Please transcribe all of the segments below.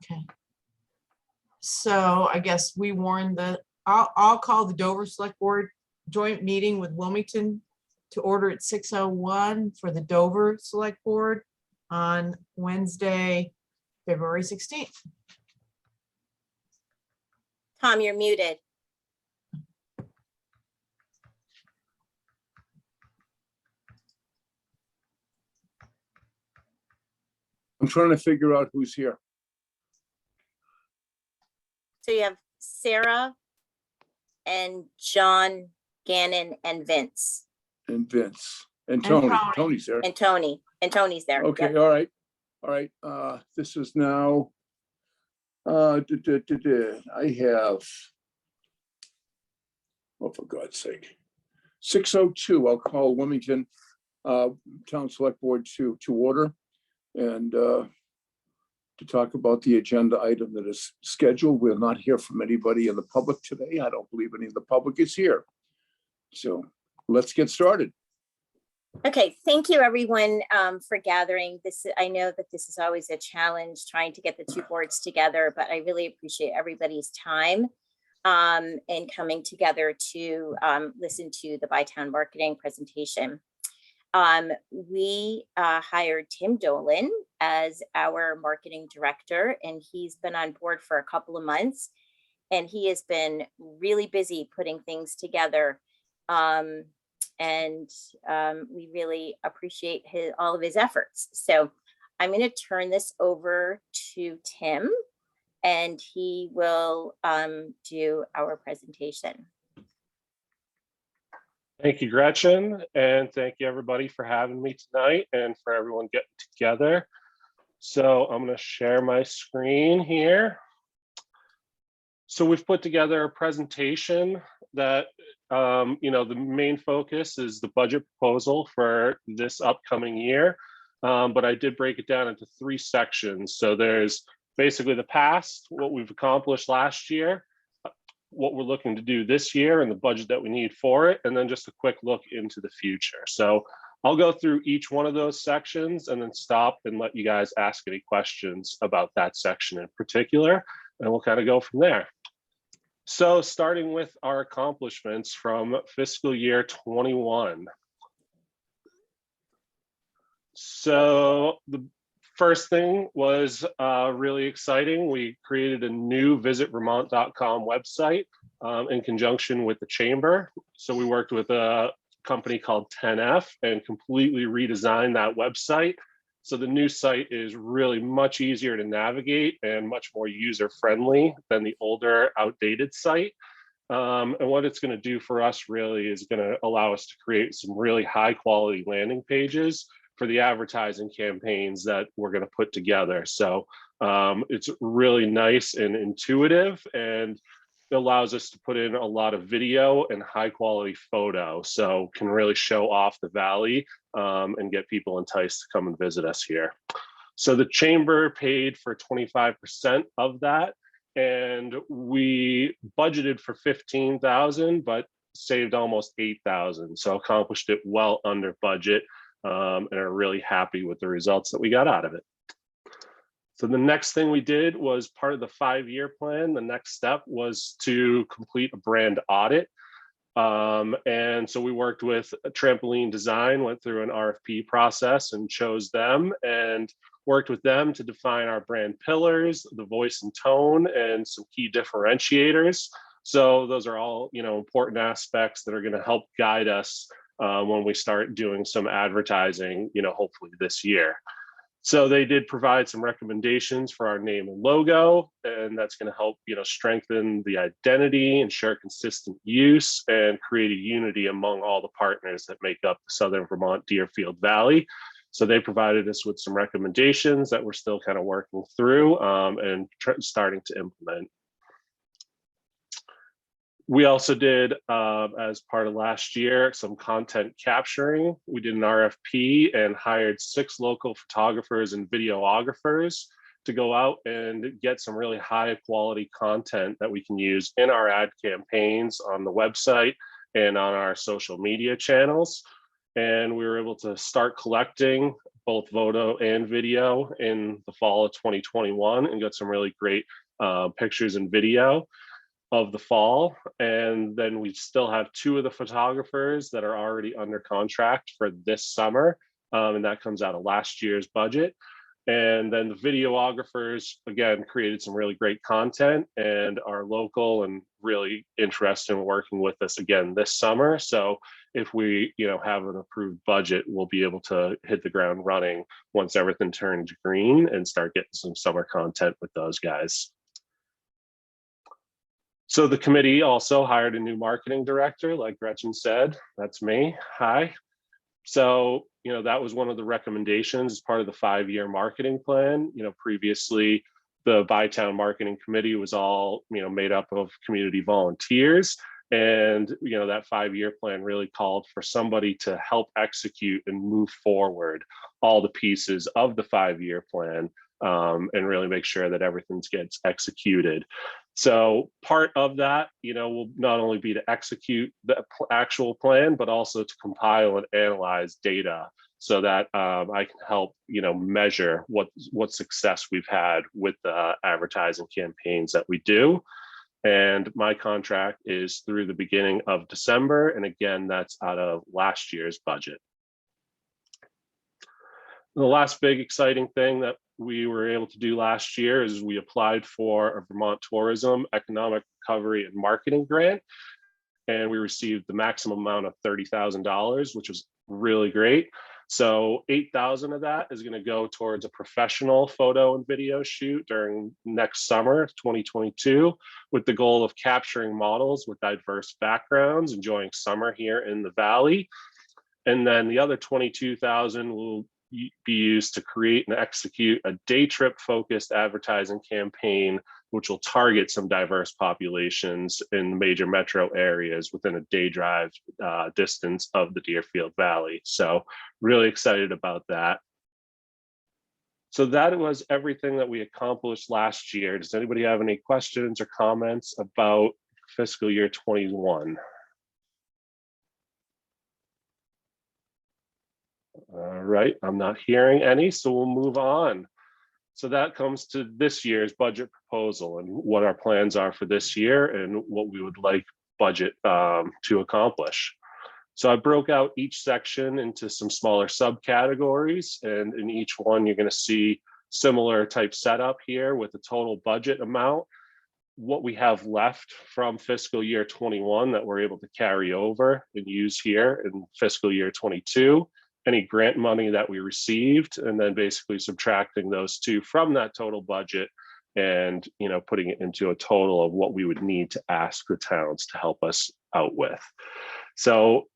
Okay. So I guess we warned the, I'll call the Dover Select Board joint meeting with Wilmington to order at 6:01 for the Dover Select Board on Wednesday, February 16th. Tom, you're muted. I'm trying to figure out who's here. So you have Sarah and John, Gannon, and Vince, And Vince and Tony. Tony. Tony's there. and Tony, and Tony's there. Okay, Yep. all right. All right. This is now I have, oh, for God's sake, 6:02. I'll call Wilmington Town Select Board to order and to talk about the agenda item that is scheduled. We'll not hear from anybody in the public today. I don't believe any of the public is here. So let's get started. Okay, thank you everyone for gathering. I know that this is always a challenge trying to get the two boards together, but I really appreciate everybody's time and coming together to listen to the BiTown marketing presentation. We hired Tim Dolan as our marketing director, and he's been on board for a couple of months, and he has been really busy putting things together. We really appreciate all of his efforts. So I'm going to turn this over to Tim, and he will do our presentation. Thank you, Gretchen, and thank you everybody for having me tonight and for everyone getting together. So I'm going to share my screen here. So we've put together a presentation that, the main focus is the budget proposal for this upcoming year, but I did break it down into 3 sections. So there's basically the past, what we've accomplished last year, what we're looking to do this year and the budget that we need for it, and then just a quick look into the future. So I'll go through each one of those sections and then stop and let you guys ask any questions about that section in particular, and we'll kind of go from there. So starting with our accomplishments from fiscal year 21. So the first thing was really exciting. We created a new visitvermont.com website in conjunction with the chamber. So we worked with a company called 10F and completely redesigned that website. So the new site is really much easier to navigate and much more user-friendly than the older, outdated site. And what it's going to do for us really is going to allow us to create some really high-quality landing pages for the advertising campaigns that we're going to put together. So it's really nice and intuitive, and it allows us to put in a lot of video and high quality photo. So can really show off the valley and get people enticed to come and visit us here. So the chamber paid for 25% of that, and we budgeted for 15,000, but saved almost 8,000. So accomplished it well under budget. And are really happy with the results that we got out of it. So the next thing we did was part of the 5-year plan. The next step was to complete a brand audit. And so we worked with a Trampoline Design, went through an RFP process and chose them and worked with them to define our brand pillars, the voice and tone, and some key differentiators. So those are all, important aspects that are going to help guide us when we start doing some advertising, hopefully this year. So they did provide some recommendations for our name and logo, and that's going to help, strengthen the identity, ensure consistent use, and create a unity among all the partners that make up the Southern Vermont Deerfield Valley. So they provided us with some recommendations that we're still kind of working through and starting to implement. We also did, as part of last year, some content capturing. We did an RFP and hired 6 local photographers and videographers to go out and get some really high quality content that we can use in our ad campaigns on the website and on our social media channels. And we were able to start collecting both photo and video in the fall of 2021 and got some really great pictures and video of the fall. And then we still have 2 of the photographers that are already under contract for this summer. And that comes out of last year's budget. And then the videographers, again, created some really great content and are local and really interested in working with us again this summer. So if we, have an approved budget, we'll be able to hit the ground running once everything turns green and start getting some summer content with those guys. So the committee also hired a new marketing director, like Gretchen said. That's me. Hi. So, that was one of the recommendations as part of the 5-year marketing plan. Previously, the BiTown marketing committee was all, made up of community volunteers. And, that 5-year plan really called for somebody to help execute and move forward all the pieces of the 5-year plan and really make sure that everything gets executed. So part of that, will not only be to execute the actual plan, but also to compile and analyze data so that I can help, measure what success we've had with the advertising campaigns that we do. And my contract is through the beginning of December. And again, that's out of last year's budget. The last big exciting thing that we were able to do last year is we applied for a Vermont Tourism Economic Recovery and Marketing Grant, and we received the maximum amount of $30,000, which was really great. So $8,000 of that is going to go towards a professional photo and video shoot during next summer, 2022, with the goal of capturing models with diverse backgrounds, enjoying summer here in the Valley. And then the other $22,000 will be used to create and execute a day trip focused advertising campaign, which will target some diverse populations in major metro areas within a day drive distance of the Deerfield Valley. So really excited about that. So that was everything that we accomplished last year. Does anybody have any questions or comments about fiscal year 21? All right, I'm not hearing any, so we'll move on. So that comes to this year's budget proposal and what our plans are for this year and what we would like budget to accomplish. So I broke out each section into some smaller subcategories, and in each one you're going to see similar type setup here with the total budget amount, what we have left from fiscal year 21 that we're able to carry over and use here in fiscal year 22. Any grant money that we received, and then basically subtracting those two from that total budget and putting it into a total of what we would need to ask the towns to help us out with. So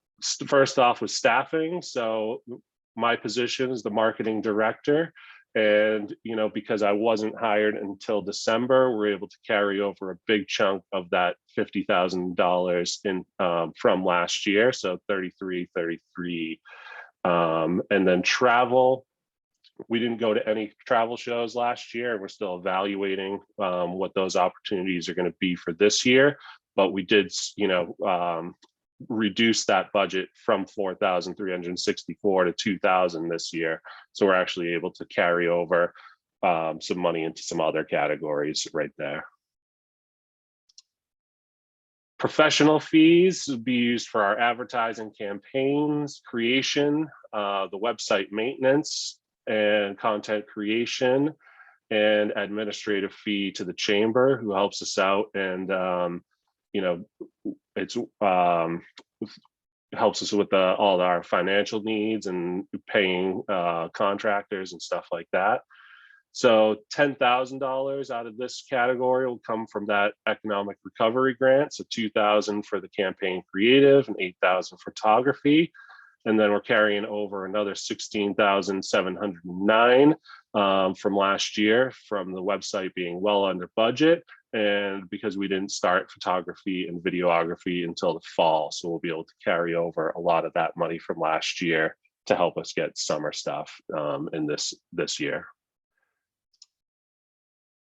first off with staffing. So my position is the marketing director. And because I wasn't hired until December, we're able to carry over a big chunk of that $50,000 in from last year. So 33. And then travel, we didn't go to any travel shows last year, and we're still evaluating what those opportunities are going to be for this year. But we did, reduce that budget from 4,364 to 2,000 this year. So we're actually able to carry over some money into some other categories right there. Professional fees would be used for our advertising campaigns, creation, the website maintenance and content creation, and administrative fee to the chamber who helps us out and it's helps us with all our financial needs and paying contractors and stuff like that. So $10,000 out of this category will come from that economic recovery grant. So $2,000 for the campaign creative and $8,000 photography. And then we're carrying over another $16,709 from last year from the website being well under budget. And because we didn't start photography and videography until the fall. So we'll be able to carry over a lot of that money from last year to help us get summer stuff in this year.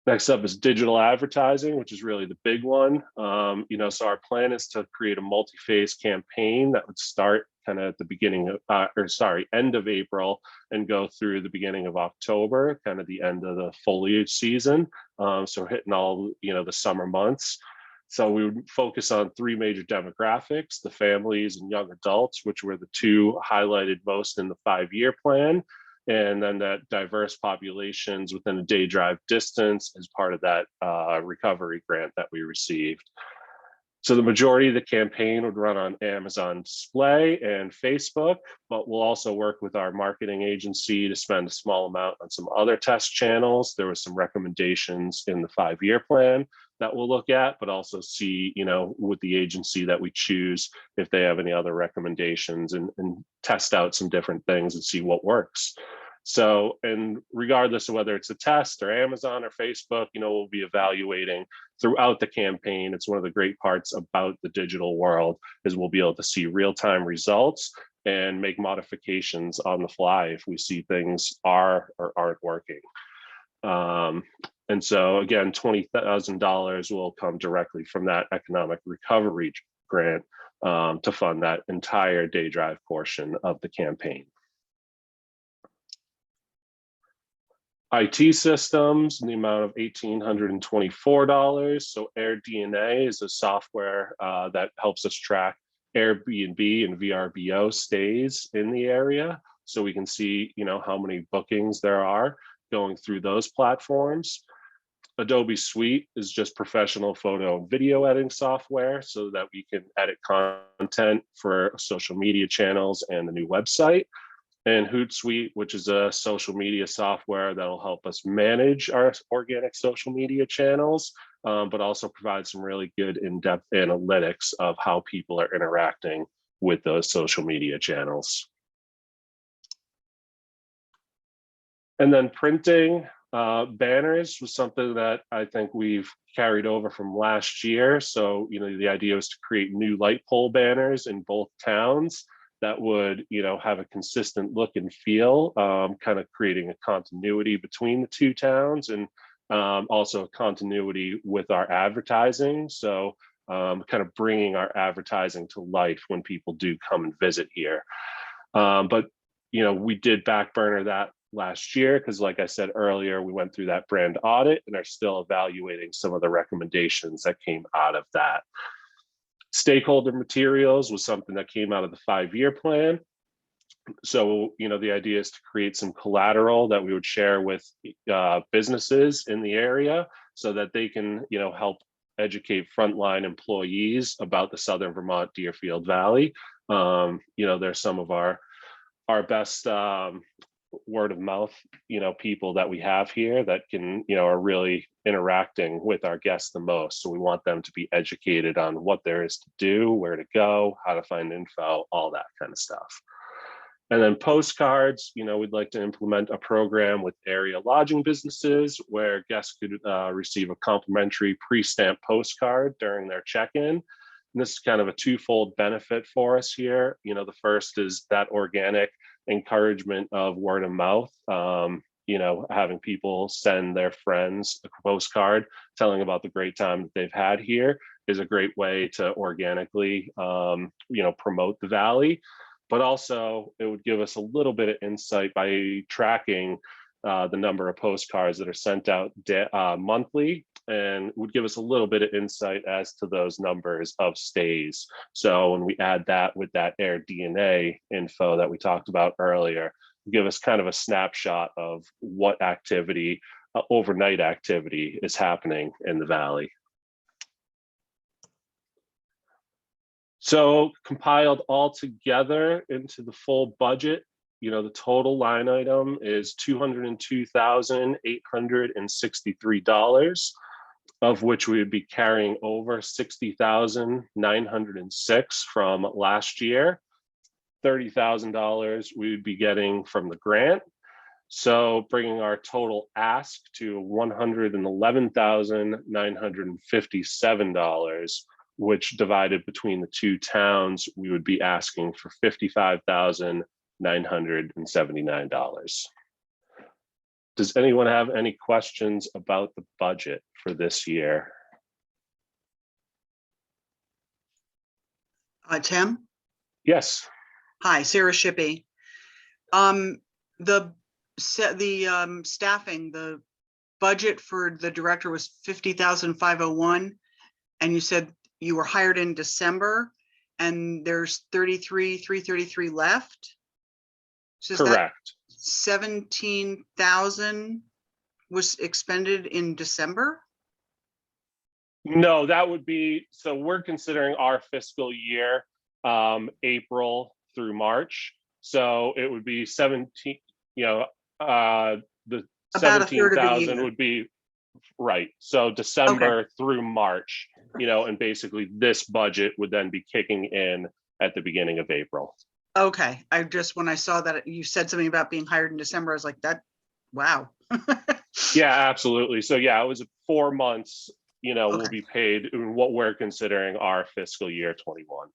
Next up is digital advertising, which is really the big one. So our plan is to create a multi-phase campaign that would start kind of at the beginning of, end of April and go through the beginning of October, kind of the end of the foliage season. So hitting all, the summer months. So we would focus on three major demographics: the families and young adults, which were the two highlighted most in the 5-year plan. And then that diverse populations within a day drive distance as part of that recovery grant that we received. So the majority of the campaign would run on Amazon Display and Facebook, but we'll also work with our marketing agency to spend a small amount on some other test channels. There were some recommendations in the 5-year plan that we'll look at, but also see, with the agency that we choose, if they have any other recommendations, and test out some different things and see what works. So, and regardless of whether it's a test or Amazon or Facebook, we'll be evaluating throughout the campaign. It's one of the great parts about the digital world is we'll be able to see real-time results and make modifications on the fly if we see things are or aren't working. And so again, $20,000 will come directly from that economic recovery grant to fund that entire day drive portion of the campaign. IT systems in the amount of $1,824. So AirDNA is a software that helps us track Airbnb and VRBO stays in the area. So we can see, how many bookings there are going through those platforms. Adobe Suite is just professional photo and video editing software so that we can edit content for social media channels and the new website. And Hootsuite, which is a social media software that'll help us manage our organic social media channels, but also provide some really good in-depth analytics of how people are interacting with those social media channels. And then printing banners was something that I think we've carried over from last year. So, the idea was to create new light pole banners in both towns that would, have a consistent look and feel, kind of creating a continuity between the two towns, and also a continuity with our advertising. So kind of bringing our advertising to life when people do come and visit here. But, we did back burner that last year because, like I said earlier, we went through that brand audit and are still evaluating some of the recommendations that came out of that. Stakeholder materials was something that came out of the 5-year plan. So, the idea is to create some collateral that we would share with businesses in the area so that they can, help educate frontline employees about the Southern Vermont Deerfield Valley. They're some of our best word of mouth, people that we have here that can, are really interacting with our guests the most. So we want them to be educated on what there is to do, where to go, how to find info, all that kind of stuff. And then postcards, we'd like to implement a program with area lodging businesses where guests could receive a complimentary pre-stamped postcard during their check-in. And this is kind of a twofold benefit for us here. The first is that organic encouragement of word of mouth, having people send their friends a postcard telling about the great time that they've had here is a great way to organically, promote the valley. But also it would give us a little bit of insight by tracking the number of postcards that are sent out monthly, and would give us a little bit of insight as to those numbers of stays. So when we add that with that AirDNA info that we talked about earlier, give us kind of a snapshot of what activity, overnight activity is happening in the valley. So compiled all together into the full budget, the total line item is $202,863, of which we would be carrying over $60,906 from last year. $30,000 we would be getting from the grant. So bringing our total ask to $111,957, which divided between the two towns, we would be asking for $55,979. Does anyone have any questions about the budget for this year? Tim? Yes. Hi, Sarah Shippey. The staffing, the budget for the director was 50,501, and you said you were hired in December, and there's 333 left. So is that Correct. 17,000 was expended in December? No, that would be, so we're considering our fiscal year, April through March. So it would be 17, the About a third of the 17,000 year. would be, right. So December through March, and basically this budget would then be kicking in at the beginning of April. Okay, when I saw that you said something about being hired in December, I was like, that, wow. Yeah, absolutely. So yeah, it was 4 months, will Okay. be paid in what we're considering our fiscal year 21.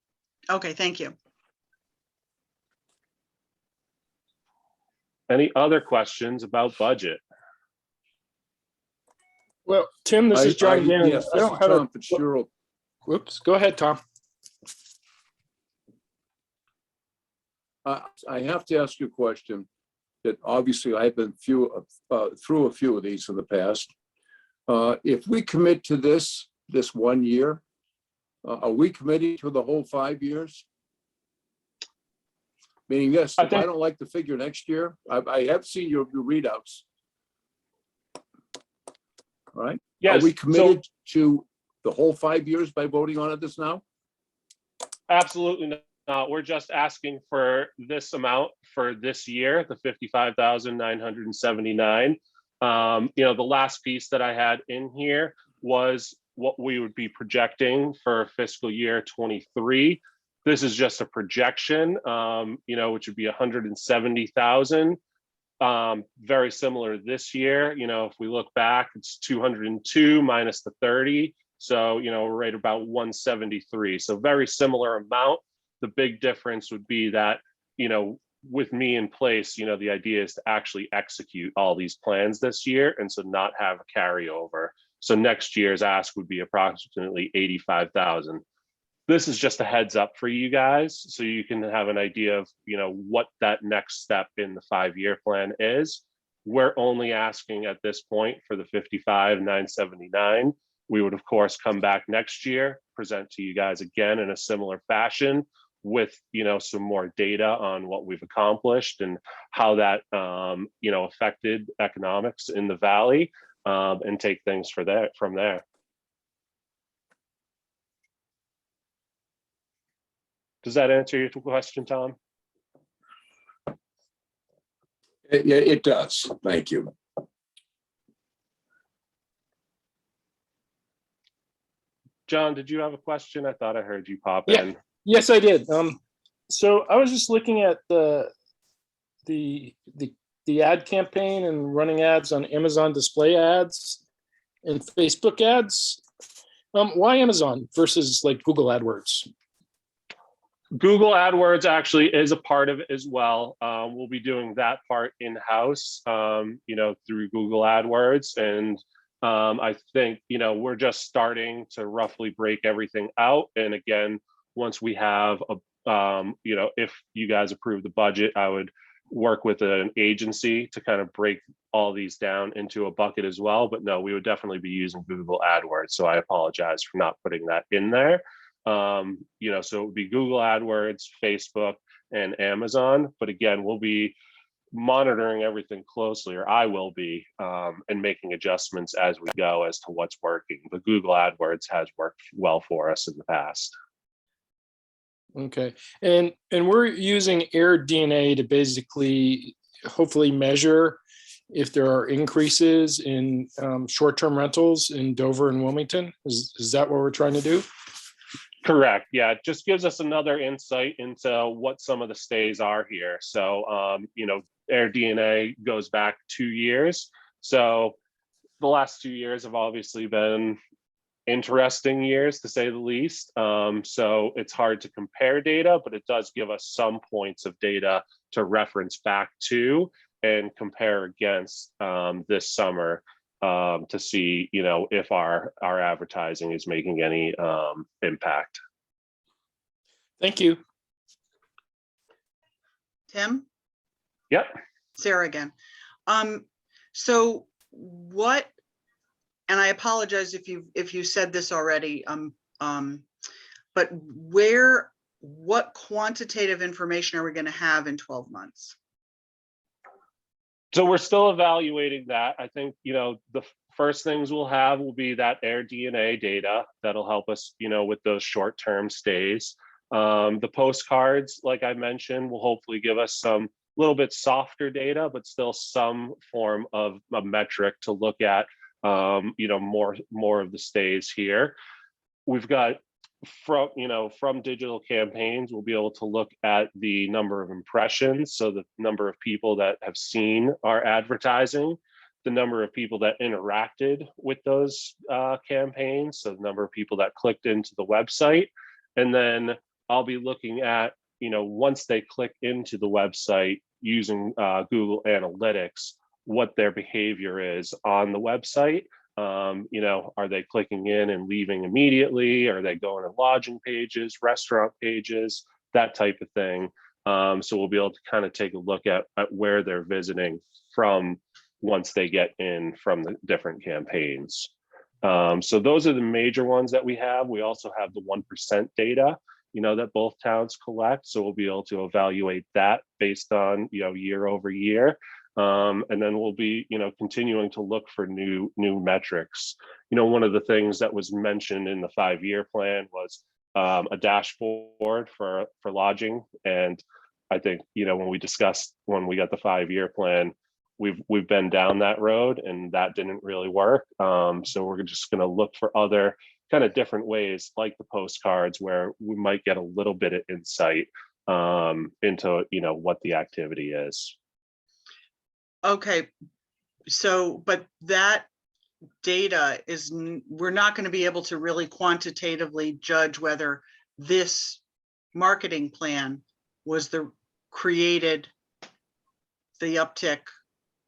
Okay, thank you. Any other questions about budget? Well, Tim, this is John Gannon. Yes, I this don't is have a, Tom Fitzgerald. whoops, go ahead, Tom. I have to ask you a question that obviously I've been through a few of these in the past. If we commit to this 1 year, are we committing to the whole 5 years? Meaning this, if I don't like the figure next year, I have seen your readouts. All right? Yes. Are we committed to the whole 5 years by voting on it this now? Absolutely not. We're just asking for this amount for this year, the 55,979. The last piece that I had in here was what we would be projecting for fiscal year 23. This is just a projection, which would be 170,000. Very similar this year. If we look back, it's 202 minus the 30. So, we're right about 173. So very similar amount. The big difference would be that, with me in place, the idea is to actually execute all these plans this year and so not have a carryover. So next year's ask would be approximately 85,000. This is just a heads up for you guys so you can have an idea of, what that next step in the 5-year plan is. We're only asking at this point for the 55,979. We would, of course, come back next year, present to you guys again in a similar fashion with, some more data on what we've accomplished and how that, affected economics in the Valley, and take things from there. Does that answer your question, Tom? Yeah, it does. Thank you. John, did you have a question? I thought I heard you pop in. Yes, I did. So I was just looking at the ad campaign and running ads on Amazon display ads and Facebook ads. Why Amazon versus like Google AdWords? Google AdWords actually is a part of it as well. We'll be doing that part in-house, through Google AdWords. And I think, we're just starting to roughly break everything out. And again, once we have if you guys approve the budget, I would work with an agency to kind of break all these down into a bucket as well. But no, we would definitely be using Google AdWords. So I apologize for not putting that in there. So it would be Google AdWords, Facebook, and Amazon. But again, we'll be monitoring everything closely, or I will be, and making adjustments as we go as to what's working. But Google AdWords has worked well for us in the past. Okay, and we're using AirDNA to basically hopefully measure if there are increases in short-term rentals in Dover and Wilmington. Is that what we're trying to do? Correct. Yeah, it just gives us another insight into what some of the stays are here. So, AirDNA goes back 2 years. So the last 2 years have obviously been interesting years, to say the least. So it's hard to compare data, but it does give us some points of data to reference back to and compare against this summer, to see, if our advertising is making any impact. Thank you. Tim? Yep. Sarah again. So what, and I apologize if you said this already, but what quantitative information are we going to have in 12 months? So we're still evaluating that. I think, the first things we'll have will be that air DNA data that'll help us, with those short-term stays. The postcards, like I mentioned, will hopefully give us some little bit softer data, but still some form of a metric to look at, more of the stays here. We've got from digital campaigns, we'll be able to look at the number of impressions. So the number of people that have seen our advertising, the number of people that interacted with those campaigns. So the number of people that clicked into the website. And then I'll be looking at, once they click into the website using Google Analytics, what their behavior is on the website. Are they clicking in and leaving immediately? Are they going to lodging pages, restaurant pages, that type of thing? So we'll be able to kind of take a look at where they're visiting from once they get in from the different campaigns. So those are the major ones that we have. We also have the 1% data, that both towns collect. So we'll be able to evaluate that based on, year over year. And then we'll be, continuing to look for new metrics. One of the things that was mentioned in the 5-year plan was a dashboard for lodging. And I think, when we got the 5-year plan, we've been down that road and that didn't really work. So we're just going to look for other kind of different ways, like the postcards, where we might get a little bit of insight into, what the activity is. Okay, so, but that data we're not going to be able to really quantitatively judge whether this marketing plan was created the uptick,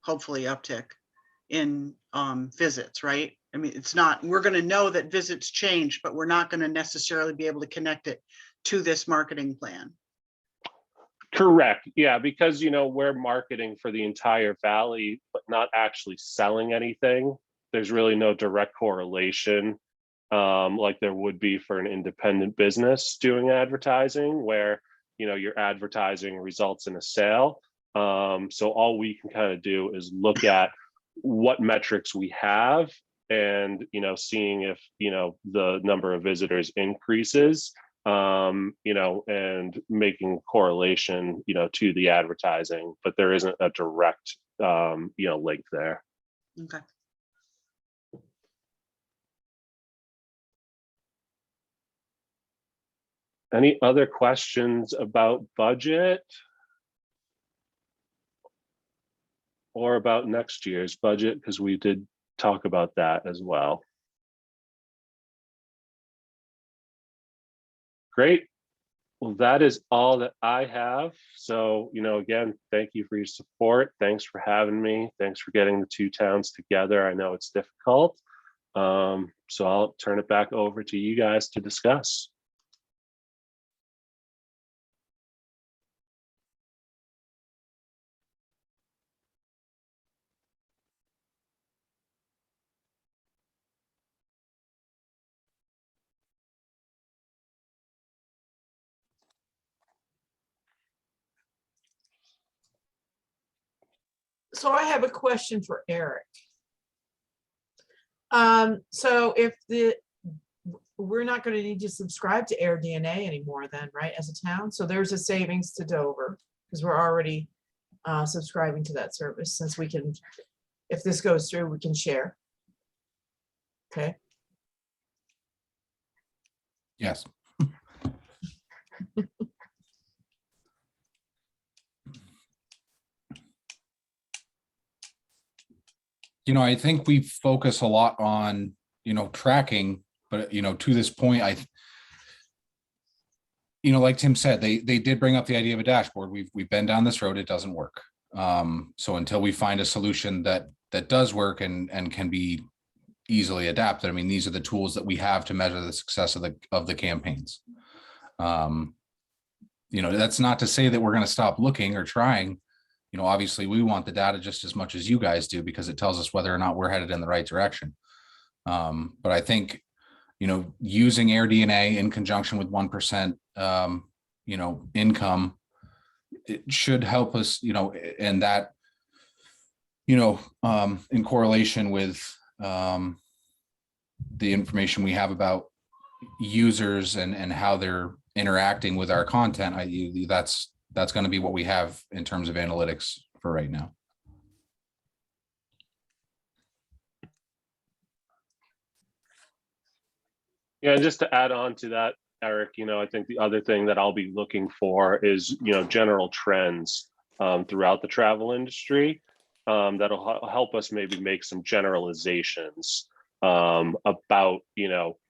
hopefully uptick in visits, right? I mean, it's not, we're going to know that visits change, but we're not going to necessarily be able to connect it to this marketing plan. Correct. Yeah, because we're marketing for the entire valley, but not actually selling anything. There's really no direct correlation like there would be for an independent business doing advertising, where your advertising results in a sale. So all we can kind of do is look at what metrics we have and seeing if the number of visitors increases. And making correlation, to the advertising, but there isn't a direct, link there. Okay. Any other questions about budget? Or about next year's budget? Because we did talk about that as well. Great. Well, that is all that I have. So, again, thank you for your support. Thanks for having me. Thanks for getting the two towns together. I know it's difficult. So I'll turn it back over to you guys to discuss. So I have a question for Eric. So if we're not going to need to subscribe to AirDNA anymore then, right, as a town? So there's a savings to Dover because we're already subscribing to that service, since we can, if this goes through, we can share. Okay. Yes. I think we focus a lot on, tracking, but, to this point, like Tim said, they did bring up the idea of a dashboard. We've been down this road. It doesn't work. So until we find a solution that does work and can be easily adapted, I mean, these are the tools that we have to measure the success of the campaigns. that's not to say that we're going to stop looking or trying. Obviously we want the data just as much as you guys do, because it tells us whether or not we're headed in the right direction. But I think, using AirDNA in conjunction with 1%, income, it should help us, and that, in correlation with the information we have about users and how they're interacting with our content, that's going to be what we have in terms of analytics for right now. Yeah, just to add on to that, Eric, I think the other thing that I'll be looking for is, general trends throughout the travel industry that'll help us maybe make some generalizations about,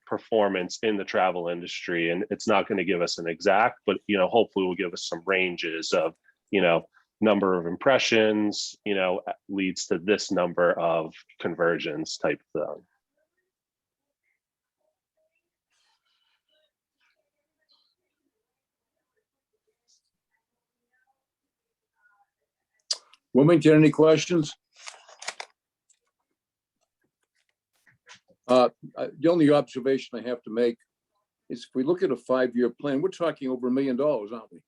performance in the travel industry. And it's not going to give us an exact, but, hopefully will give us some ranges of, number of impressions, leads to this number of conversions type thing. Wilmington, any questions? The only observation I have to make is if we look at a 5-year plan, we're talking over $1 million, aren't we?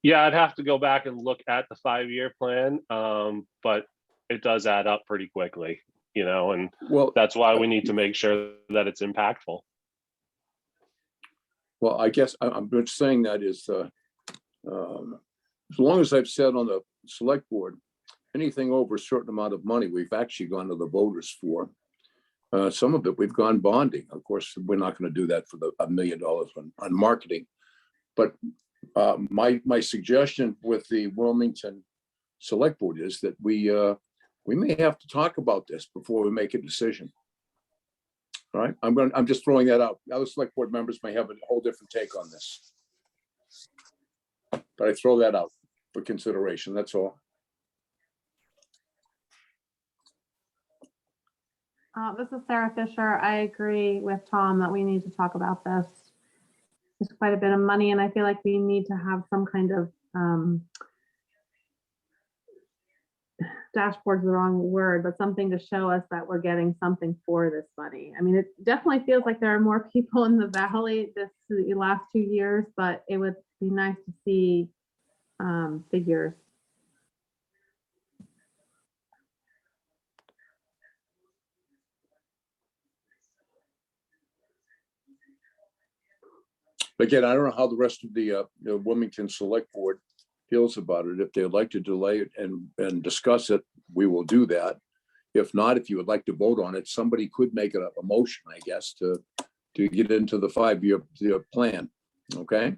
Yeah, I'd have to go back and look at the 5-year plan, but it does add up pretty quickly, and that's why we need to make sure that it's impactful. Well, I guess I'm just saying that is, as long as I've said on the select board, anything over a certain amount of money, we've actually gone to the voters for. Some of it we've gone bonding. Of course, we're not going to do that for the $1 million on marketing. But my suggestion with the Wilmington Select Board is that we may have to talk about this before we make a decision. All right, I'm just throwing that out. Other select board members may have a whole different take on this. But I throw that out for consideration, that's all. This is Sarah Fisher. I agree with Tom that we need to talk about this. It's quite a bit of money, and I feel like we need to have some kind of dashboard's the wrong word, but something to show us that we're getting something for this money. I mean, it definitely feels like there are more people in the valley the last 2 years, but it would be nice to see figures. Again, I don't know how the rest of the Wilmington Select Board feels about it. If they'd like to delay it and discuss it, we will do that. If not, if you would like to vote on it, somebody could make it a motion, I guess, to get into the 5-year plan. Okay.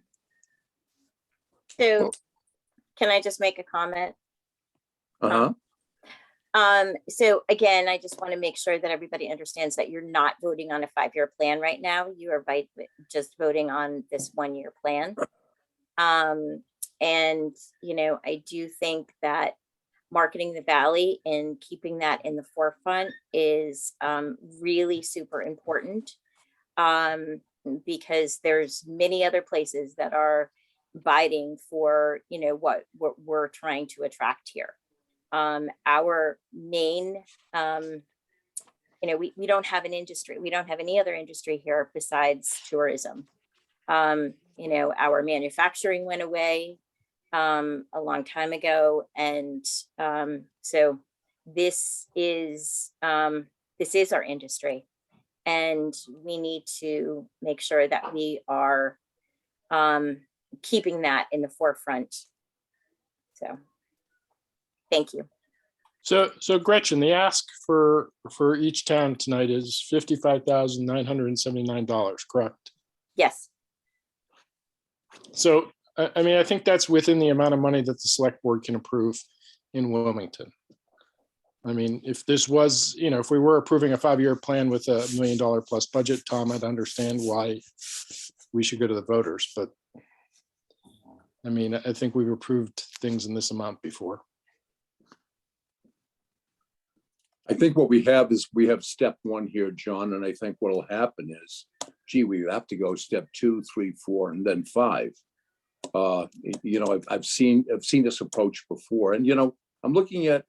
So can I just make a comment? Uh-huh. So again, I just want to make sure that everybody understands that you're not voting on a 5-year plan right now. You are just voting on this 1-year plan. And, I do think that marketing the Valley and keeping that in the forefront is really super important, because there's many other places that are biting for, what we're trying to attract here. Our main, we don't have an industry. We don't have any other industry here besides tourism. Our manufacturing went away a long time ago. And so this is our industry. And we need to make sure that we are keeping that in the forefront. So. Thank you. So Gretchen, the ask for each town tonight is $55,979, correct? Yes. So, I mean, I think that's within the amount of money that the select board can approve in Wilmington. I mean, if this was, if we were approving a 5-year plan with $1 million plus budget, Tom, I'd understand why we should go to the voters. But I mean, I think we've approved things in this amount before. I think what we have is we have step one here, John, and I think what'll happen is, gee, we have to go step 2, 3, 4, and then 5. You know, I've seen this approach before, and you know, I'm looking at,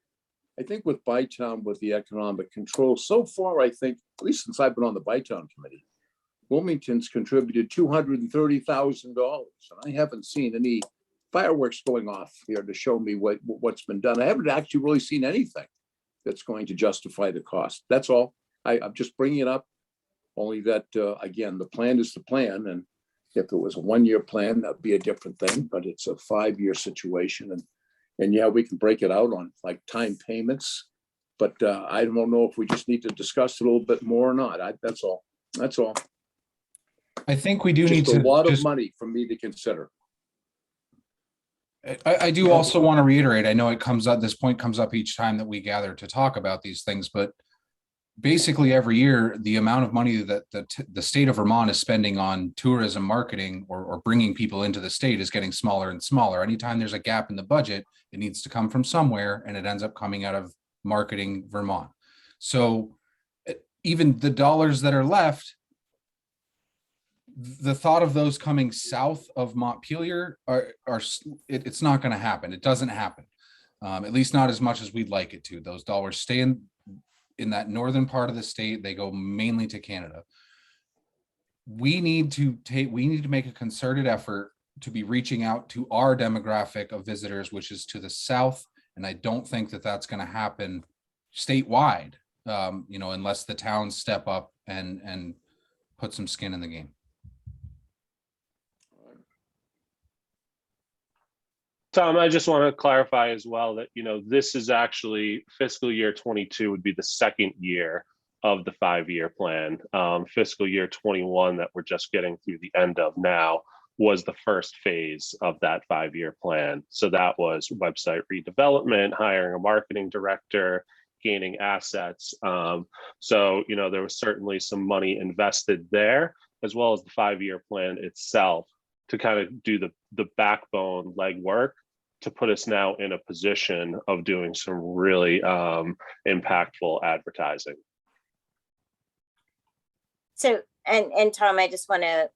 I think with BiTown, with the economic control, so far, I think, at least since I've been on the BiTown committee, Wilmington's contributed $230,000, and I haven't seen any fireworks going off here to show me what's been done. I haven't actually really seen anything that's going to justify the cost. That's all. I'm just bringing it up, only that, again, the plan is the plan, and if it was a 1-year plan, that'd be a different thing, but it's a 5-year situation, and yeah, we can break it out on like time payments, but I don't know if we just need to discuss it a little bit more or not. That's all. That's all. I think we do need Just to a lot of just, money for me to consider. I do also want to reiterate, I know it comes up, this point comes up each time that we gather to talk about these things, but basically every year, the amount of money that the state of Vermont is spending on tourism marketing or bringing people into the state is getting smaller and smaller. Anytime there's a gap in the budget, it needs to come from somewhere, and it ends up coming out of marketing Vermont. So even the dollars that are left, the thought of those coming south of Montpelier it's not going to happen. It doesn't happen, at least not as much as we'd like it to. Those dollars stay in that northern part of the state. They go mainly to Canada. We need to make a concerted effort to be reaching out to our demographic of visitors, which is to the south. And I don't think that that's going to happen statewide, you know, unless the towns step up and put some skin in the game. Tom, I just want to clarify as well that, you know, this is actually fiscal year 22 would be the second year of the 5-year plan. Fiscal year 21 that we're just getting through the end of now was the first phase of that 5-year plan. So that was website redevelopment, hiring a marketing director, gaining assets. So, you know, there was certainly some money invested there, as well as the 5-year plan itself, to kind of do the backbone legwork to put us now in a position of doing some really impactful advertising. So, and Tom, I just want to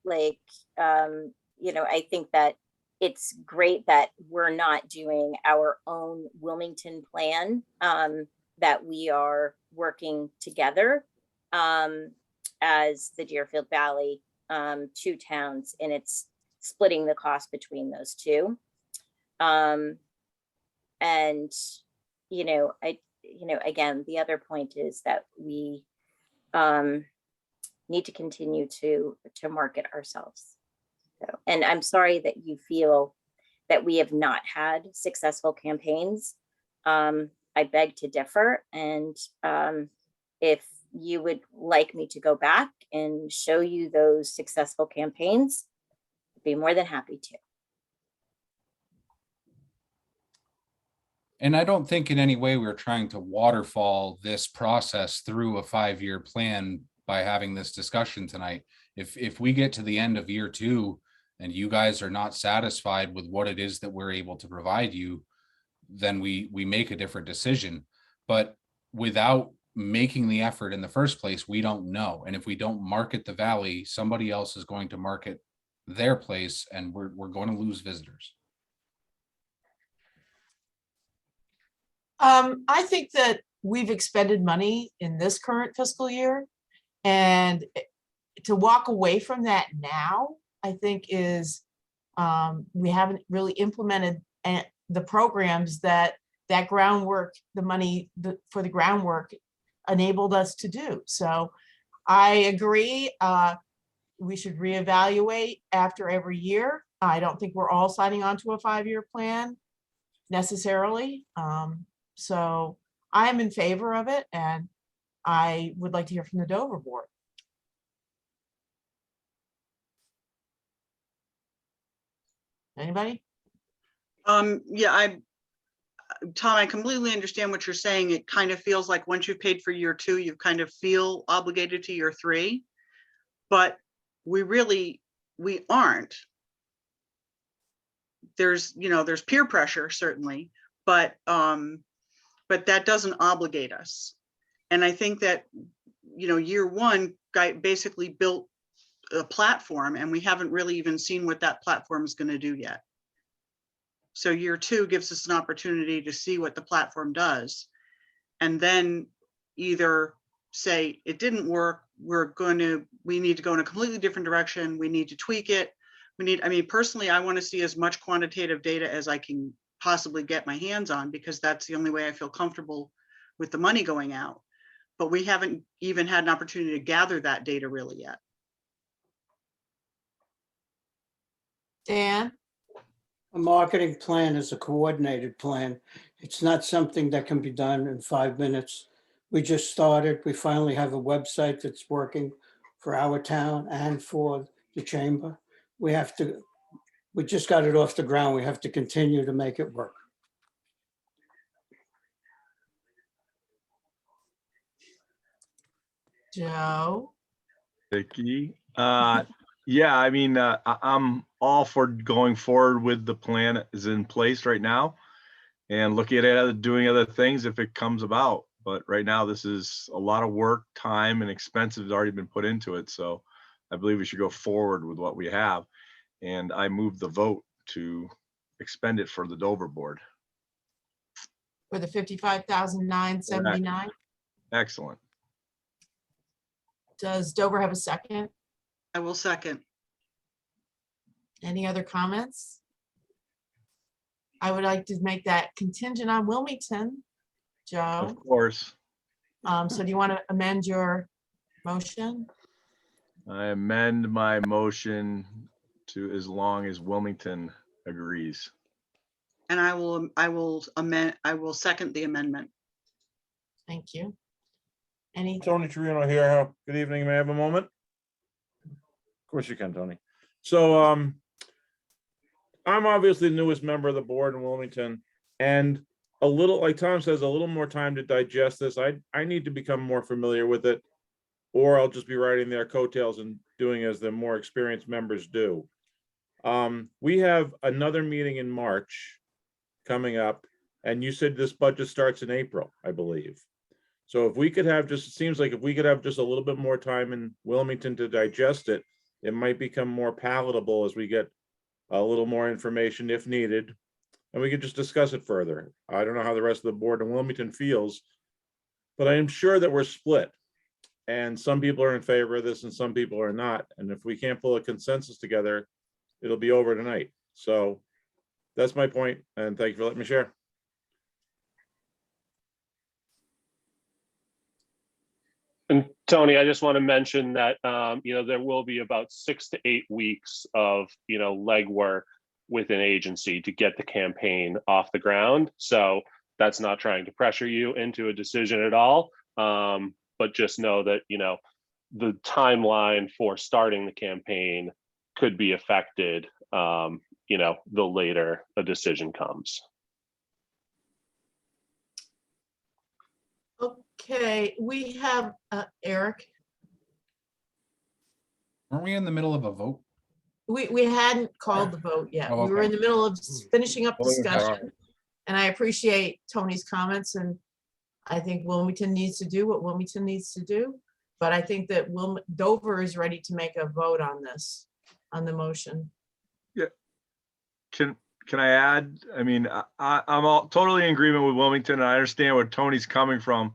you know, I think that it's great that we're not doing our own Wilmington plan, that we are working together as the Deerfield Valley, 2 towns, and it's splitting the cost between those 2. And, you know, again, the other point is that we need to continue to market ourselves. So, and I'm sorry that you feel that we have not had successful campaigns. I beg to differ. And if you would like me to go back and show you those successful campaigns, I'd be more than happy to. And I don't think in any way we're trying to waterfall this process through a 5-year plan by having this discussion tonight. If we get to the end of year 2 and you guys are not satisfied with what it is that we're able to provide you, then we make a different decision. But without making the effort in the first place, we don't know. And if we don't market the valley, somebody else is going to market their place, and we're going to lose visitors. I think that we've expended money in this current fiscal year, and to walk away from that now, I think is we haven't really implemented the programs that groundwork, the money for the groundwork enabled us to do. So I agree. We should reevaluate after every year. I don't think we're all signing on to a 5-year plan necessarily. So I am in favor of it, and I would like to hear from the Dover board. Anybody? Yeah, Tom, I completely understand what you're saying. It kind of feels like once you've paid for year 2, you kind of feel obligated to year 3, but we aren't. There's peer pressure, certainly, but that doesn't obligate us. And I think that, you know, year one guy basically built a platform, and we haven't really even seen what that platform is going to do yet. So year two gives us an opportunity to see what the platform does, and then either say it didn't work, we need to go in a completely different direction, we need to tweak it. I mean, personally, I want to see as much quantitative data as I can possibly get my hands on, because that's the only way I feel comfortable with the money going out. But we haven't even had an opportunity to gather that data really yet. Dan, A marketing plan is a coordinated plan. It's not something that can be done in 5 minutes. We just started. We finally have a website that's working for our town and for the chamber. We just got it off the ground. We have to continue to make it work. Joe, Vicky. Yeah, I mean, I'm all for going forward with the plan that is in place right now and looking at doing other things if it comes about. But right now, this is a lot of work, time, and expense has already been put into it. So I believe we should go forward with what we have. And I move the vote to expend it for the Dover board. for the 55,979. Excellent. Does Dover have a second? I will second. Any other comments? I would like to make that contingent on Wilmington, Joe. Of course. So do you want to amend your motion? I amend my motion to as long as Wilmington agrees. And I will second the amendment. Thank you. Any, Tony Torino here. Good evening. May I have a moment? Of course you can, Tony. So I'm obviously the newest member of the board in Wilmington, and a little, like Tom says, a little more time to digest this. I need to become more familiar with it, or I'll just be riding their coattails and doing as the more experienced members do. We have another meeting in March coming up, and you said this budget starts in April, I believe. So if we could have just, it seems like if we could have just a little bit more time in Wilmington to digest it, it might become more palatable as we get a little more information if needed, and we could just discuss it further. I don't know how the rest of the board in Wilmington feels, but I am sure that we're split. And some people are in favor of this and some people are not. And if we can't pull a consensus together, it'll be over tonight. So that's my point, and thank you for letting me share. And Tony, I just want to mention that, there will be about 6 to 8 weeks of, legwork with an agency to get the campaign off the ground. So that's not trying to pressure you into a decision at all. But just know that, the timeline for starting the campaign could be affected, the later a decision comes. okay, we have Eric. Aren't we in the middle of a vote? We hadn't called the vote yet. Oh, We were okay. in the middle of finishing up Oh, okay. discussion. And I appreciate Tony's comments, and I think Wilmington needs to do what Wilmington needs to do. But I think that Dover is ready to make a vote on this, on the motion. Can I add? I mean, I'm all totally in agreement with Wilmington, and I understand where Tony's coming from.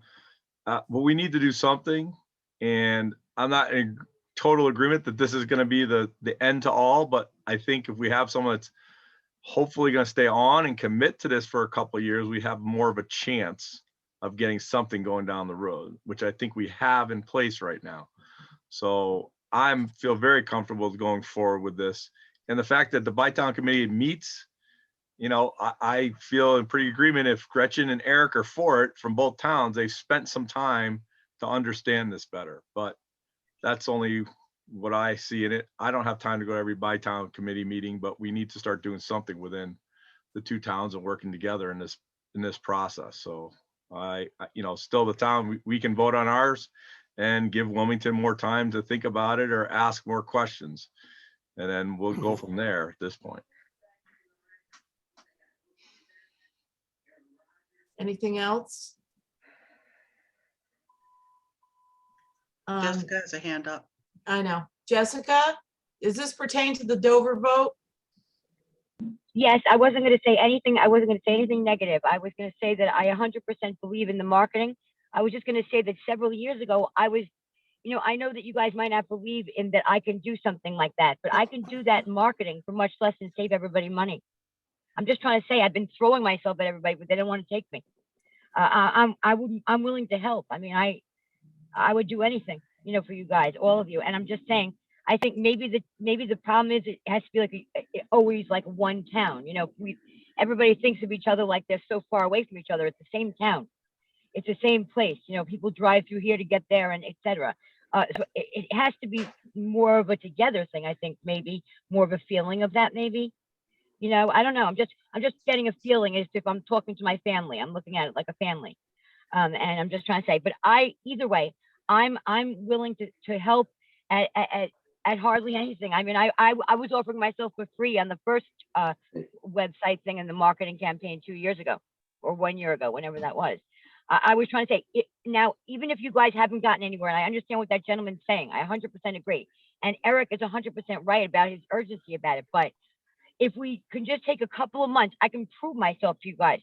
But we need to do something, and I'm not in total agreement that this is going to be the end to all. But I think if we have someone that's hopefully going to stay on and commit to this for a couple of years, we have more of a chance of getting something going down the road, which I think we have in place right now. So I feel very comfortable going forward with this. And the fact that the BiTown committee meets, I feel in pretty agreement. If Gretchen and Eric are for it from both towns, they've spent some time to understand this better. But that's only what I see in it. I don't have time to go to every BiTown committee meeting, but we need to start doing something within the two towns and working together in this process. So still the town, we can vote on ours and give Wilmington more time to think about it or ask more questions. And then we'll go from there at this point. Anything else? Jessica has a hand up. I know. Jessica, does this pertain to the Dover vote? Yes, I wasn't going to say anything. I wasn't going to say anything negative. I was going to say that I 100% believe in the marketing. I was just going to say that several years ago, I was, I know that you guys might not believe in that I can do something like that, but I can do that in marketing for much less than save everybody money. I'm just trying to say I've been throwing myself at everybody, but they don't want to take me. I'm willing to help. I mean, I would do anything, for you guys, all of you. And I'm just saying, I think maybe the problem is it has to be like always like one town. Everybody thinks of each other like they're so far away from each other. It's the same town. It's the same place. People drive through here to get there, and etc. So it has to be more of a together thing. I think maybe more of a feeling of that. Maybe, I don't know. I'm just getting a feeling as if I'm talking to my family. I'm looking at it like a family, and I'm just trying to say. But either way, I'm willing to help at hardly anything. I mean, I was offering myself for free on the first website thing in the marketing campaign 2 years ago or 1 year ago, whenever that was. I was trying to say now, even if you guys haven't gotten anywhere, and I understand what that gentleman's saying, I 100% agree. And Eric is 100% right about his urgency about it. But if we can just take a couple of months, I can prove myself to you guys.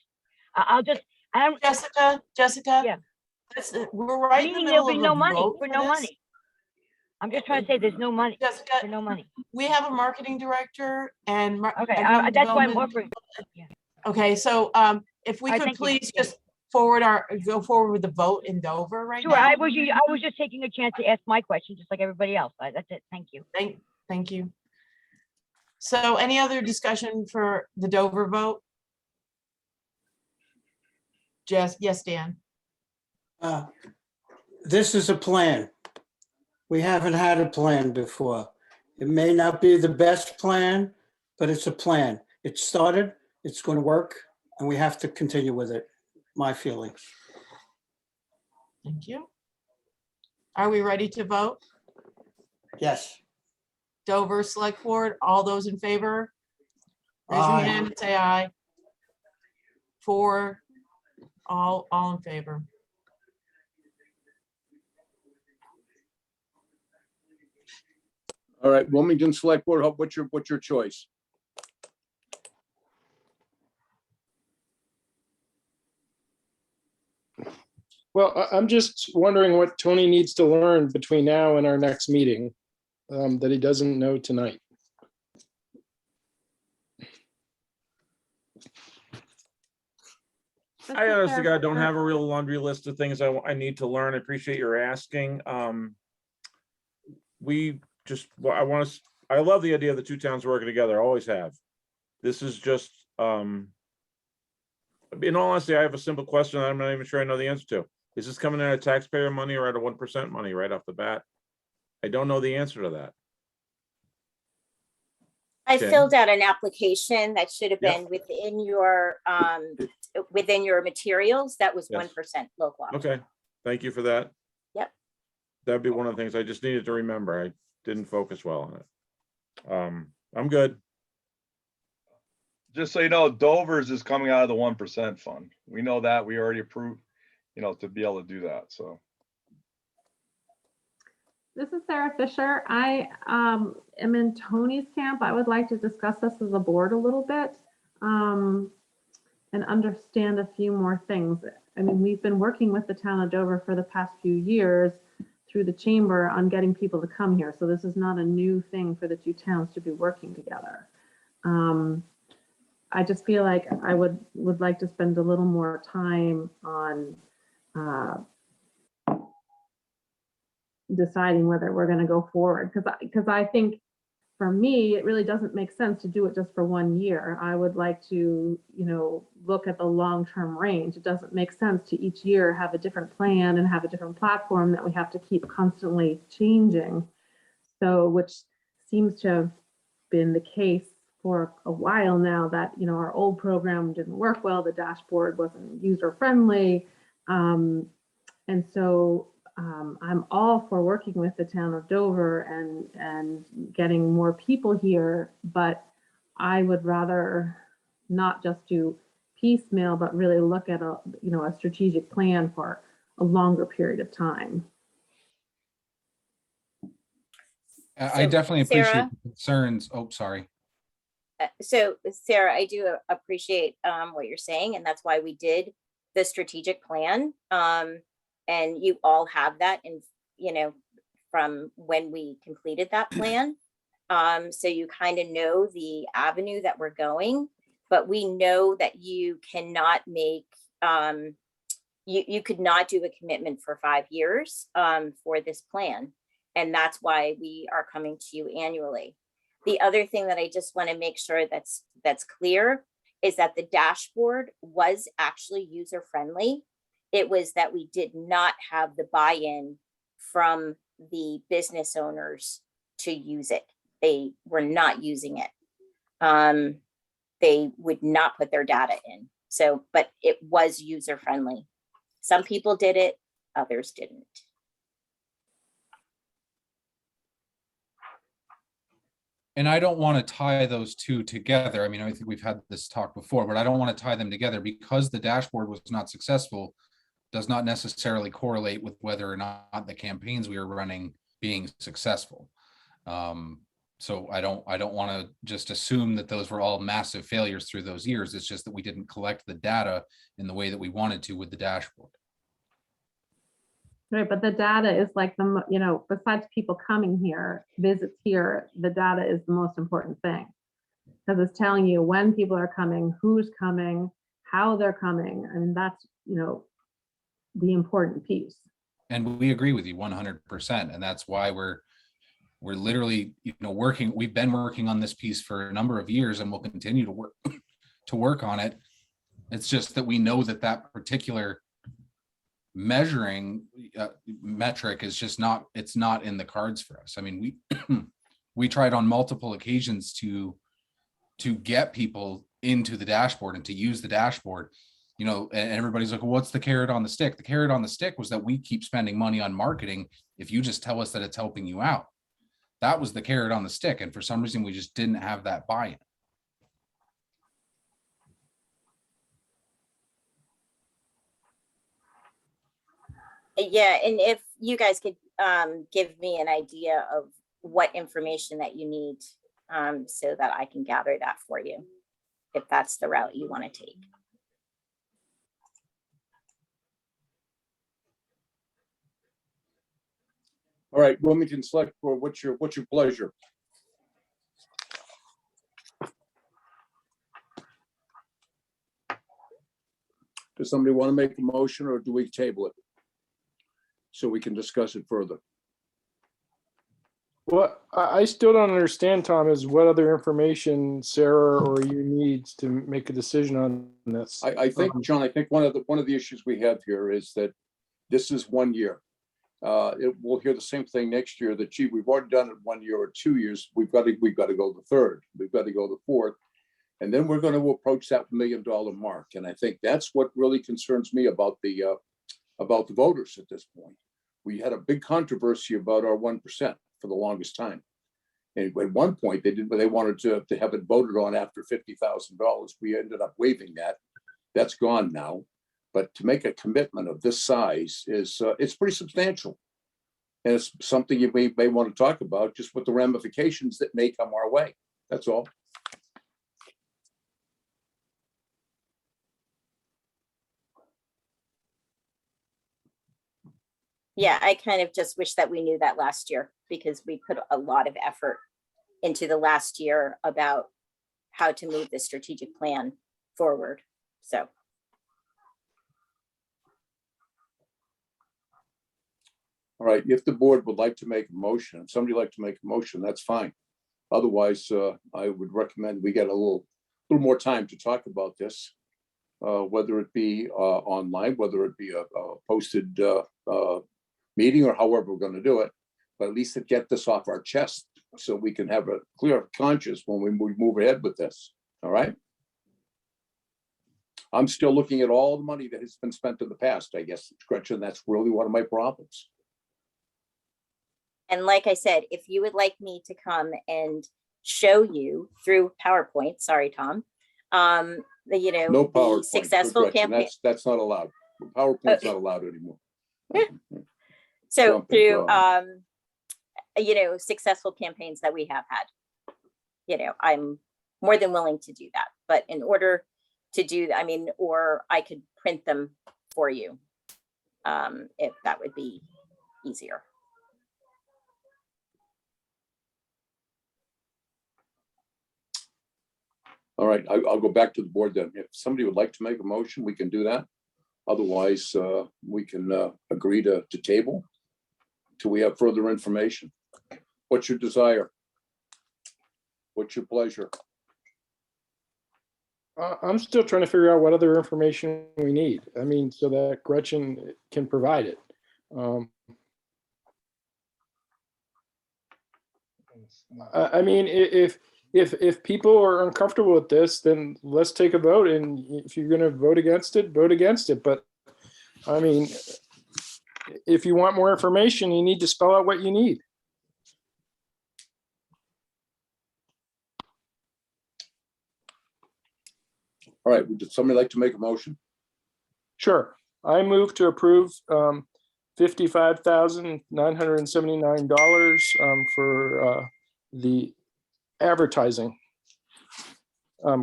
I don't. Jessica. Yeah. We're right in the Meaning middle there'll be of no a money vote for for no this. money. I'm just trying to say there's no money Jessica, for no money. we have a marketing director and. Okay, economic that's why I'm development- offering. Yeah. Okay, so if we All right, could thank you. please Yeah. just go forward with the vote in Dover right Sure, now. I was just taking a chance to ask my question, just like everybody else. That's it. Thank you. Thank you. So any other discussion for the Dover vote? Yes, Dan. This is a plan. We haven't had a plan before. It may not be the best plan, but it's a plan. It started, it's going to work, and we have to continue with it. My feeling. Thank you. Are we ready to vote? Yes. Dover Select Board, all those in favor? Raise your Aye. hand and say aye. 4, all in favor. All right, Wilmington Select Board, what's your choice? Well, I'm just wondering what Tony needs to learn between now and our next meeting that he doesn't know tonight. I honestly, God, don't have a real laundry list of things I need to learn. I appreciate your asking. I love the idea of the two towns working together. I always have. This is just, in all honesty, I have a simple question I'm not even sure I know the answer to. Is this coming out of taxpayer money or out of 1% money right off the bat? I don't know the answer to that. I Okay. filled out an application that should have Yep. been within your materials. That was Yes. 1% local option. Okay, thank you for that. Yep. That'd be one of the things I just needed to remember. I didn't focus well on it. I'm good. Just so you know, Dover's is coming out of the 1% fund. We know that. We already approved, to be able to do that. So. This is Sarah Fisher. I am in Tony's camp. I would like to discuss this as a board a little bit and understand a few more things. I mean, we've been working with the town of Dover for the past few years through the chamber on getting people to come here. So this is not a new thing for the two towns to be working together. I just feel like I would like to spend a little more time on deciding whether we're going to go forward, because I think for me it really doesn't make sense to do it just for 1 year. I would like to look at the long-term range. It doesn't make sense to each year have a different plan and have a different platform that we have to keep constantly changing. So which seems to have been the case for a while now, that our old program didn't work well, the dashboard wasn't user-friendly, and so I'm all for working with the town of Dover and getting more people here, but I would rather not just do piecemeal, but really look at a strategic plan for a longer period of time. I So, definitely appreciate Sarah? the concerns. Oh, sorry. So Sarah, I do appreciate what you're saying, and that's why we did the strategic plan. And you all have that in, from when we completed that plan. So you kind of know the avenue that we're going, but we know that you cannot make, you could not do a commitment for 5 years for this plan. And that's why we are coming to you annually. The other thing that I just want to make sure that's clear is that the dashboard was actually user friendly. It was that we did not have the buy-in from the business owners to use it. They were not using it. They would not put their data in. So, but it was user friendly. Some people did it, others didn't. And I don't want to tie those two together. I mean, I think we've had this talk before, but I don't want to tie them together because the dashboard was not successful, does not necessarily correlate with whether or not the campaigns we are running being successful. So I don't want to just assume that those were all massive failures through those years. It's just that we didn't collect the data in the way that we wanted to with the dashboard. Right, but the data is like besides people coming here, visits here, the data is the most important thing. Because it's telling you when people are coming, who's coming, how they're coming, and that's, the important piece. And we agree with you 100%. And that's why we're literally, working. We've been working on this piece for a number of years and we'll continue to work on it. It's just that we know that particular measuring metric is just it's not in the cards for us. I mean, we tried on multiple occasions to get people into the dashboard and to use the dashboard, and everybody's like, well, what's the carrot on the stick? The carrot on the stick was that we keep spending money on marketing if you just tell us that it's helping you out. That was the carrot on the stick, and for some reason we just didn't have that buy-in. Yeah, and if you guys could give me an idea of what information that you need so that I can gather that for you, if that's the route you want to take. All right, Wilmington Select Board, what's your pleasure? Does somebody want to make a motion or do we table it? So we can discuss it further. What I still don't understand, Tom, is what other information Sarah or you needs to make a decision on this. I think, John, one of the issues we have here is that this is 1 year. We'll hear the same thing next year that, gee, we've already done it 1 year or 2 years. We've got to go the third. We've got to go the fourth. And then we're going to approach that $1 million mark. And I think that's what really concerns me about the voters at this point. We had a big controversy about our 1% for the longest time. And at one point they wanted to have it voted on after $50,000. We ended up waiving that. That's gone now. But to make a commitment of this size is it's pretty substantial. And it's something you may want to talk about, just with the ramifications that may come our way. That's all. Yeah, I kind of just wish that we knew that last year because we put a lot of effort into the last year about how to move the strategic plan forward. So. All right, if the board would like to make a motion, if somebody would like to make a motion, that's fine. Otherwise, I would recommend we get a little more time to talk about this, whether it be online, whether it be a posted meeting or however we're going to do it, but at least to get this off our chest so we can have a clear conscience when we move ahead with this. All right. I'm still looking at all the money that has been spent in the past, I guess, Gretchen, that's really one of my problems. And like I said, if you would like me to come and show you through PowerPoint, sorry, Tom, No the PowerPoint, successful Gretchen, campaign. that's not allowed. PowerPoint's not allowed anymore. So through successful campaigns that we have had. I'm more than willing to do that, but in order to do that, or I could print them for you, if that would be easier. All right, I'll go back to the board then. If somebody would like to make a motion, we can do that. Otherwise, we can agree to table till we have further information. What's your desire? What's your pleasure? I'm still trying to figure out what other information we need. So that Gretchen can provide it. If people are uncomfortable with this, then let's take a vote. And if you're going to vote against it, vote against it. But if you want more information, you need to spell out what you need. All right, would somebody like to make a motion? Sure. I move to approve $55,979 for the advertising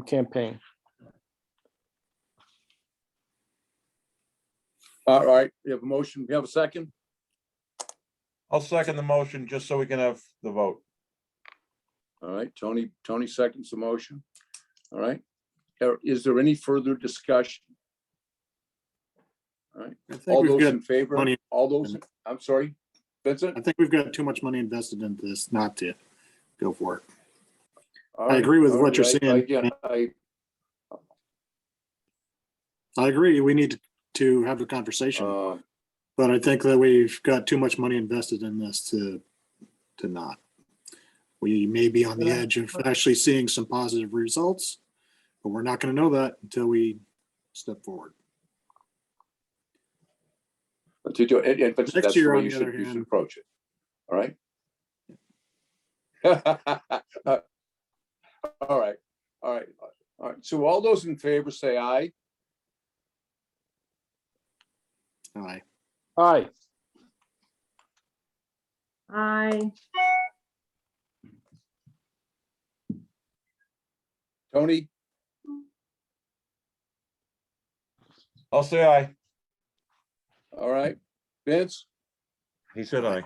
campaign. All right, we have a motion. We have a second. I'll second the motion just so we can have the vote. All right, Tony seconds the motion. All right. Is there any further discussion? All right, I think all we've those got in favor, money- all those, I'm sorry, Vincent? I think we've got too much money invested in this not to go for it. All I agree with all what you're right, saying. Again, I agree. We need to have a conversation, but I think that we've got too much money invested in this to not. We may be on the edge of actually seeing some positive results, but we're not going to know that until we step forward. but Vincent, Next that's the year, way on you the should other you should hand- approach it. All right. All right. So all those in favor say aye. Aye. Aye. Aye. Tony, I'll say aye. all right. Vince, He said aye.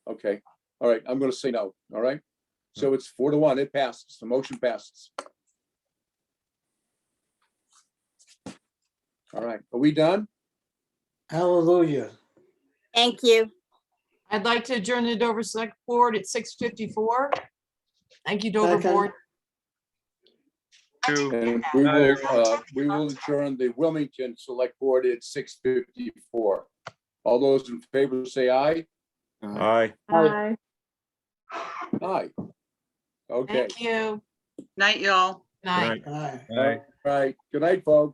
okay. All right, I'm going to say no. All right. So it's 4-1. It passes. The motion passes. All right. Are we done? Hallelujah. Thank you. I'd like to adjourn the Dover Select Board at 6:54. Thank you, Dover Second. Board. And we will adjourn the Wilmington Select Board at 6:54. All those in favor say aye. Aye. Aye. Aye. Okay. Thank you. Night, y'all. Night. Good night. Aye. All right. Good night, folks.